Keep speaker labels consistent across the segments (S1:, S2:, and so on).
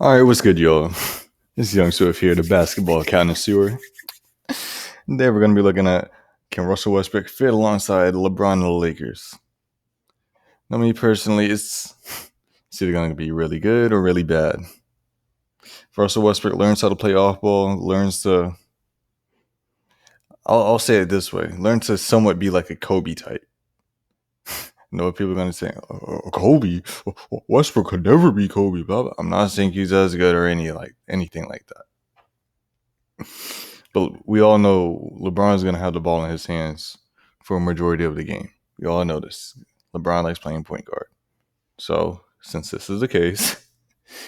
S1: All right, what's good, y'all? It's Young Swift here, the basketball connoisseur. Today we're going to be looking at, can Russell Westbrook fit alongside LeBron and the Lakers? Now, me personally, it's either going to be really good or really bad. If Russell Westbrook learns how to play off ball, learns to, I'll say it this way, learn to somewhat be like a Kobe type. You know what people are going to say? Kobe? Westbrook could never be Kobe. Blah, blah. I'm not saying he's as good or anything like that. But we all know LeBron's going to have the ball in his hands for a majority of the game. We all know this. LeBron likes playing point guard. So, since this is the case,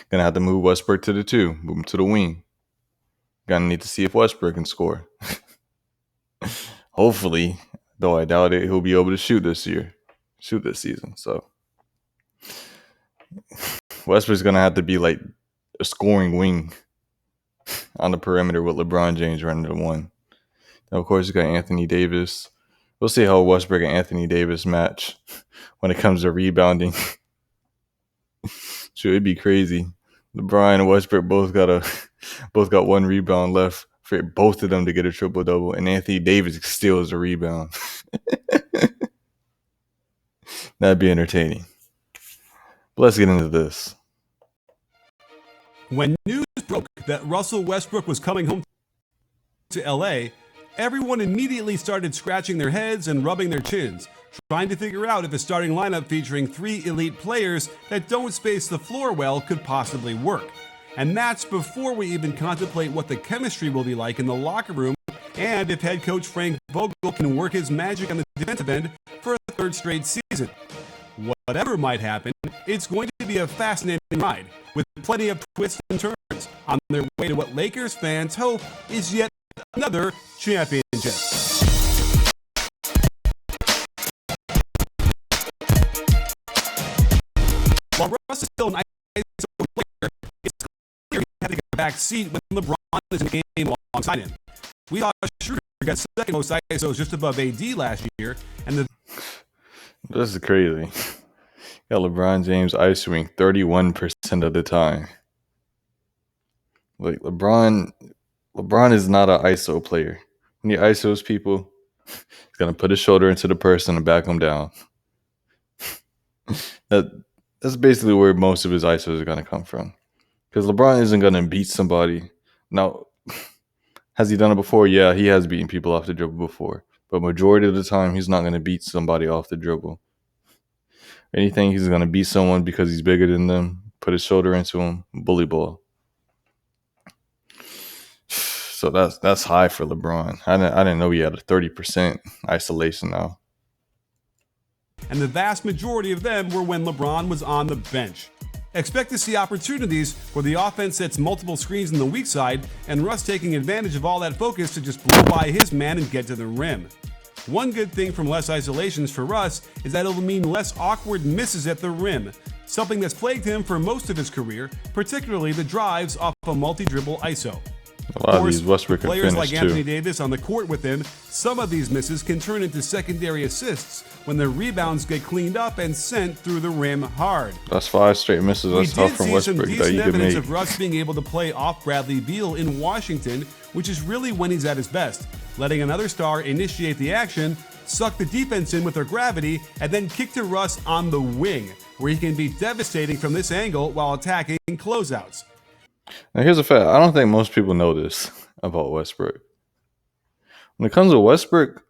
S1: going to have to move Westbrook to the 2, move him to the wing. Going to need to see if Westbrook can score. Hopefully, though I doubt it, he'll be able to shoot this season. So, Westbrook's going to have to be like a scoring wing on the perimeter with LeBron James running the 1. Now, of course, you got Anthony Davis. We'll see how Westbrook and Anthony Davis match when it comes to rebounding. Sure, it'd be crazy. LeBron and Westbrook both got 1 rebound left for both of them to get a triple-double, and Anthony Davis steals a rebound. That'd be entertaining. But let's get into this.
S2: When news broke that Russell Westbrook was coming home to LA, everyone immediately started scratching their heads and rubbing their chins, trying to figure out if a starting lineup featuring 3 elite players that don't space the floor well could possibly work. And that's before we even contemplate what the chemistry will be like in the locker room and if head coach Frank Vogel can work his magic on the defensive end for a 3rd straight season. Whatever might happen, it's going to be a fascinating ride with plenty of twists and turns on their way to what Lakers fans hope is yet another championship. While Russ is still an ISO player, it's clear he had to get a back seat when LeBron is in the game alongside him. We saw Schroeder got 2nd most ISOs just above AD last year, and
S1: This is crazy. Got LeBron James ISOing 31% of the time. Like LeBron is not an ISO player. When he ISOs people, he's gonna put his shoulder into the person and back them down. That's basically where most of his ISOs are gonna come from. Because LeBron isn't gonna beat somebody. Now, has he done it before? Yeah, he has beaten people off the dribble before. But majority of the time, he's not gonna beat somebody off the dribble. Anything, he's gonna beat someone because he's bigger than them, put his shoulder into him, bully ball. So that's high for LeBron. I didn't know he had a 30% isolation now.
S2: And the vast majority of them were when LeBron was on the bench. Expect to see opportunities where the offense sets multiple screens on the weak side and Russ taking advantage of all that focus to just blow by his man and get to the rim. One good thing from less isolations for Russ is that it'll mean less awkward misses at the rim, something that's plagued him for most of his career, particularly the drives off a multi-dribble ISO.
S1: A lot of these Westbrook can
S2: players
S1: finish
S2: like Anthony
S1: too.
S2: Davis on the court with him, some of these misses can turn into secondary assists when the rebounds get cleaned up and sent through the rim hard.
S1: That's 5 straight misses. That's tough from Westbrook that you could
S2: evidence
S1: make.
S2: of Russ being able to play off Bradley Beal in Washington, which is really when he's at his best, letting another star initiate the action, suck the defense in with their gravity, and then kick to Russ on the wing, where he can be devastating from this angle while attacking closeouts.
S1: Now, here's a fact. I don't think most people know this about Westbrook. When it comes to Westbrook,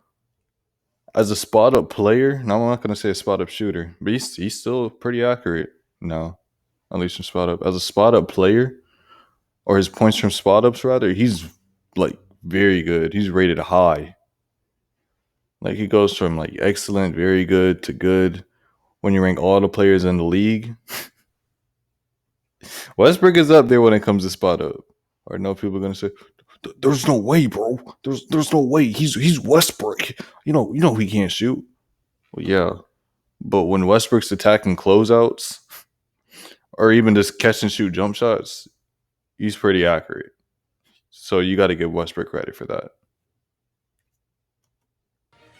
S1: as a spot-up player, now I'm not going to say a spot-up shooter, but he's still pretty accurate now, at least from spot-up. As a spot-up player, or his points from spot-ups, rather, he's, like, very good. He's rated high. Like, he goes from, like, excellent, very good, to good. When you rank all the players in the league, Westbrook is up there when it comes to spot-up. Or no, people are going to say, there's no way, bro. There's no way. He's Westbrook. You know he can't shoot. Well, yeah. But when Westbrook's attacking closeouts, or even just catch and shoot jump shots, he's pretty accurate. So you got to give Westbrook credit for that.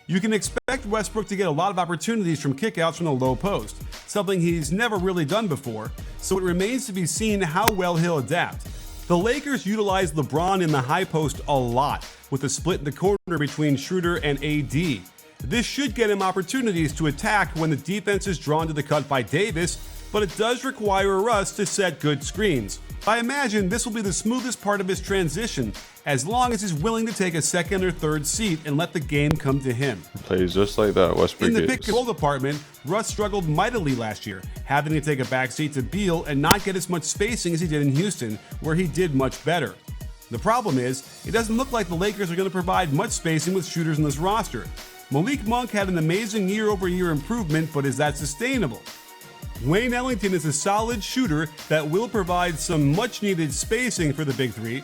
S2: You can expect Westbrook to get a lot of opportunities from kickouts from the low post, something he's never really done before, so it remains to be seen how well he'll adapt. The Lakers utilize LeBron in the high post a lot, with a split in the corner between Schroeder and AD. This should get him opportunities to attack when the defense is drawn to the cut by Davis, but it does require Russ to set good screens. I imagine this will be the smoothest part of his transition, as long as he's willing to take a second or third seat and let the game come to him.
S1: Plays just like that, Westbrook.
S2: In the pick and roll department, Russ struggled mightily last year, having to take a backseat to Beal and not get as much spacing as he did in Houston, where he did much better. The problem is, it doesn't look like the Lakers are going to provide much spacing with shooters in this roster. MALIK Monk had an amazing year-over-year improvement, but is that sustainable? Wayne Ellington is a solid shooter that will provide some much-needed spacing for the Big Three,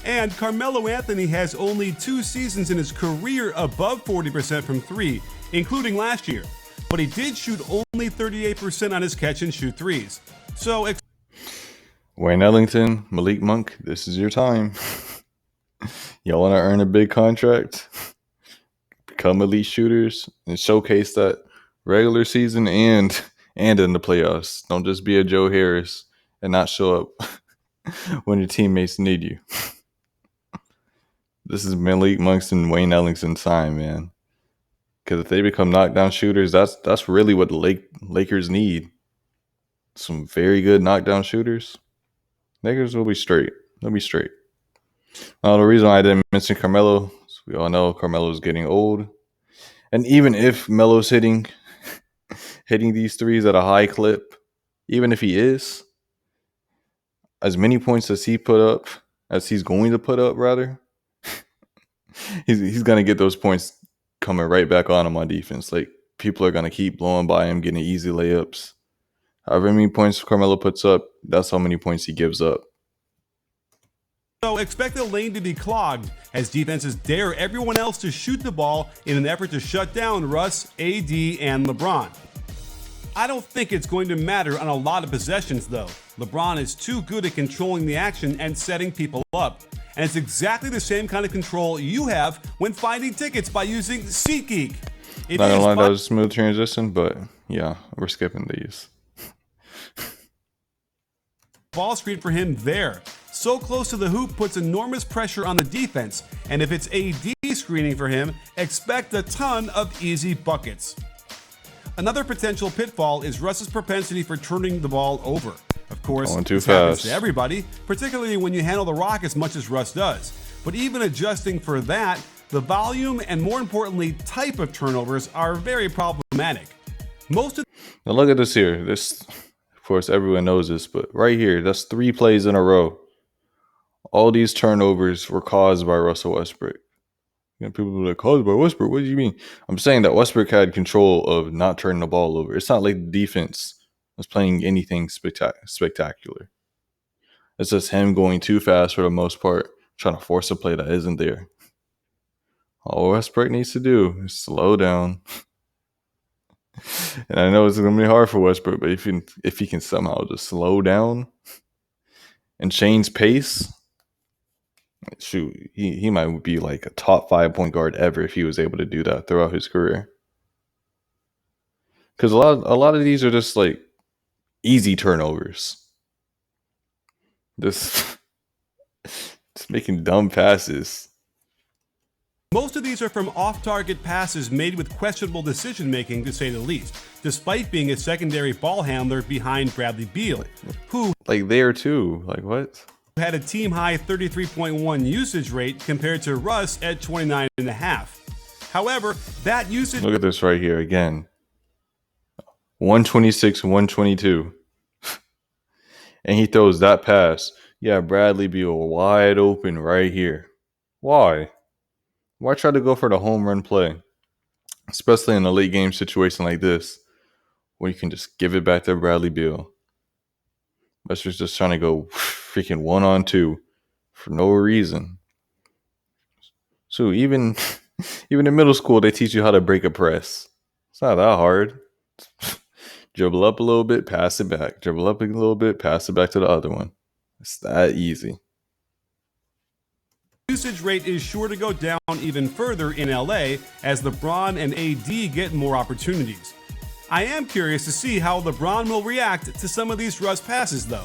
S2: and Carmelo Anthony has only 2 seasons in his career above 40% from 3, including last year, but he did shoot only 38% on his catch-and-shoot threes. So,
S1: Wayne Ellington, MALIK Monk, this is your time. Y'all want to earn a big contract? Become elite shooters and showcase that regular season and in the playoffs. Don't just be a Joe Harris and not show up when your teammates need you. This is MALIK Monk's and Wayne Ellington's time, man. Because if they become knockdown shooters, that's really what the Lakers need. Some very good knockdown shooters. Lakers will be straight. They'll be straight. The reason why I didn't mention Carmelo is we all know Carmelo's getting old. And even if Melo's hitting these threes at a high clip, even if he is, as many points as he's going to put up, rather, he's going to get those points coming right back on him on defense. Like, people are going to keep blowing by him, getting easy layups. However many points Carmelo puts up, that's how many points he gives up.
S2: So expect the lane to be clogged as defenses dare everyone else to shoot the ball in an effort to shut down Russ, AD, and LeBron. I don't think it's going to matter on a lot of possessions, though. LeBron is too good at controlling the action and setting people up. And it's exactly the same kind of control you have when finding tickets by using SeatGeek.
S1: Not gonna lie, that was a smooth transition, but yeah, we're skipping these.
S2: Ball screen for him there. So close to the hoop puts enormous pressure on the defense, and if it's AD screening for him, expect a ton of easy buckets. Another potential pitfall is Russ's propensity for turning the ball over. Of course, this happens to everybody, particularly when you handle the rock as much as Russ does. But even adjusting for that, the volume and, more importantly, type of turnovers are very problematic. Now
S1: look at this here. This, of course, everyone knows this, but right here, that's 3 plays in a row. All these turnovers were caused by Russell Westbrook. You know, people are like, caused by Westbrook? What do you mean? I'm saying that Westbrook had control of not turning the ball over. It's not like the defense was playing anything spectacular. It's just him going too fast for the most part, trying to force a play that isn't there. All Westbrook needs to do is slow down. And I know it's going to be hard for Westbrook, but if he can somehow just slow down and change pace, shoot, he might be like a top 5 point guard ever if he was able to do that throughout his career. Because a lot of these are just like easy turnovers. Just making dumb passes.
S2: Most of these are from off-target passes made with questionable decision-making, to say the least, despite being a secondary ball handler behind Bradley Beal, who
S1: there too. Like, what?
S2: Had a team-high 33.1 usage rate compared to Russ at 29.5. However, that usage...
S1: Look at this right here again. 126, 122. And he throws that pass. Yeah, Bradley Beal wide open right here. Why? Why try to go for the home run play? Especially in a late game situation like this, where you can just give it back to Bradley Beal. Wester's just trying to go freaking 1-on-2 for no reason. So even in middle school, they teach you how to break a press. It's not that hard. Dribble up a little bit, pass it back. Dribble up a little bit, pass it back to the other one. It's that easy.
S2: usage rate is sure to go down even further in LA as LeBron and AD get more opportunities. I am curious to see how LeBron will react to some of these Russ passes, though.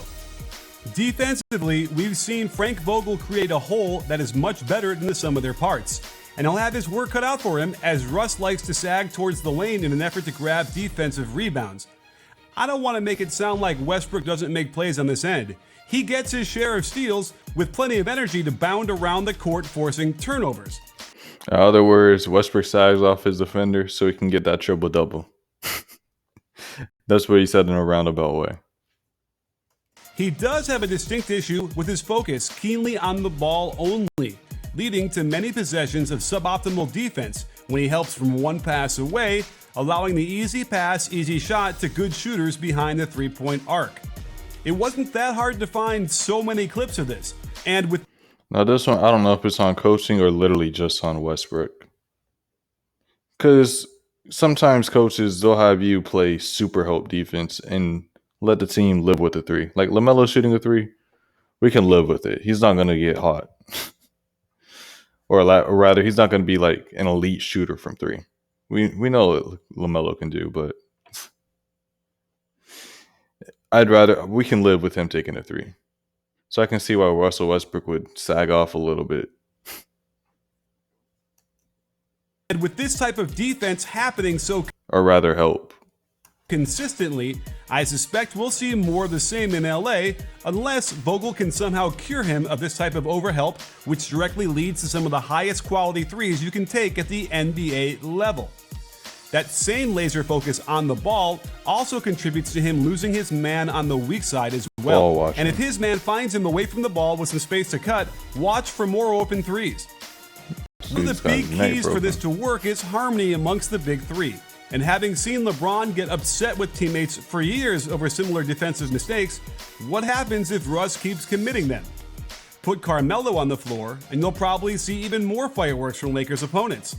S2: Defensively, we've seen Frank Vogel create a hole that is much better than the sum of their parts, and he'll have his work cut out for him as Russ likes to sag towards the lane in an effort to grab defensive rebounds. I don't want to make it sound like Westbrook doesn't make plays on this end. He gets his share of steals with plenty of energy to bound around the court, forcing turnovers.
S1: In other words, Westbrook sags off his defender so he can get that triple-double. That's what he said in a roundabout way.
S2: He does have a distinct issue with his focus keenly on the ball only, leading to many possessions of suboptimal defense when he helps from one pass away, allowing the easy pass, easy shot to good shooters behind the three-point arc. It wasn't that hard to find so many clips of this, and with
S1: Now this one, I don't know if it's on coaching or literally just on Westbrook. Because sometimes coaches, they'll have you play super help defense and let the team live with the three. Like LaMelo shooting a three, we can live with it. He's not going to get hot. or rather, he's not going to be like an elite shooter from three. We know what LaMelo can do, but we can live with him taking a three. So I can see why Russell Westbrook would sag off a little bit.
S2: And with this type of defense happening so
S1: Or rather help.
S2: consistently, I suspect we'll see more of the same in LA unless Vogel can somehow cure him of this type of overhelp, which directly leads to some of the highest quality threes you can take at the NBA level. That same laser focus on the ball also contributes to him losing his man on the weak side as well. And if his man finds him away from the ball with some space to cut, watch for more open threes. One of the big keys for this to work is harmony amongst the big three. And having seen LeBron get upset with teammates for years over similar defensive mistakes, what happens if Russ keeps committing them? Put Carmelo on the floor, and you'll probably see even more fireworks from Lakers opponents.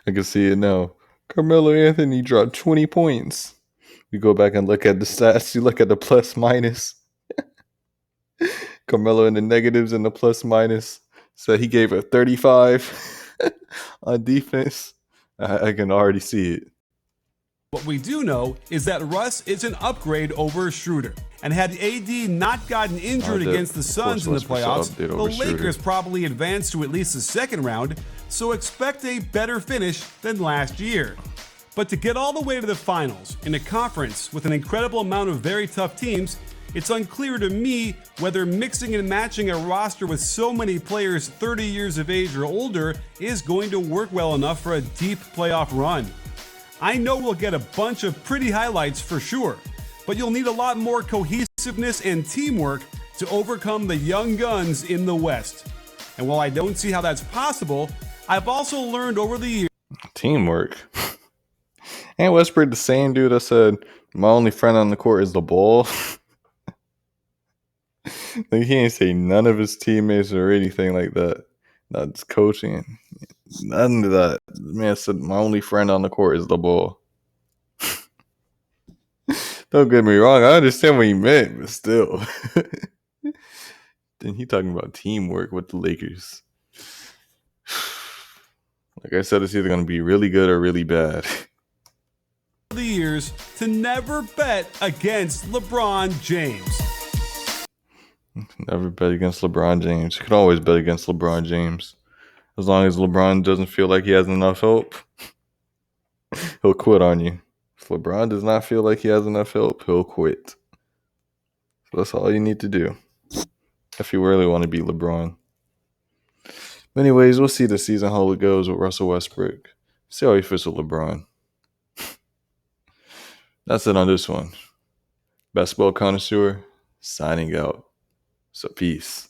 S1: I can see it now. Carmelo Anthony dropped 20 points. You go back and look at the stats. You look at the plus minus. Carmelo in the negatives and the plus minus. So he gave a 35 on defense. I can already see it.
S2: What we do know is that Russ is an upgrade over Schroeder. And had AD not gotten injured against the Suns in the playoffs, the Lakers probably advanced to at least the second round, so expect a better finish than last year. But to get all the way to the finals in a conference with an incredible amount of very tough teams, it's unclear to me whether mixing and matching a roster with so many players 30 years of age or older is going to work well enough for a deep playoff run. I know we'll get a bunch of pretty highlights for sure, but you'll need a lot more cohesiveness and teamwork to overcome the young guns in the West. And while I don't see how that's possible, I've also learned over the years.
S1: Teamwork. Ain't Westbrook the same dude that said, my only friend on the court is the ball? Like, he ain't say none of his teammates or anything like that. Not just coaching. None of that. The man said, my only friend on the court is the ball. Don't get me wrong. I understand what he meant, but still. Then he talking about teamwork with the Lakers. Like I said, it's either going to be really good or really bad.
S2: The years to never bet against LeBron James.
S1: Never bet against LeBron James. You can always bet against LeBron James. As long as LeBron doesn't feel like he has enough help, he'll quit on you. If LeBron does not feel like he has enough help, he'll quit. So that's all you need to do if you really want to beat LeBron. But anyways, we'll see the season how it goes with Russell Westbrook. See how he fits with LeBron. That's it on this one. Basketball Connoisseur signing out. So peace.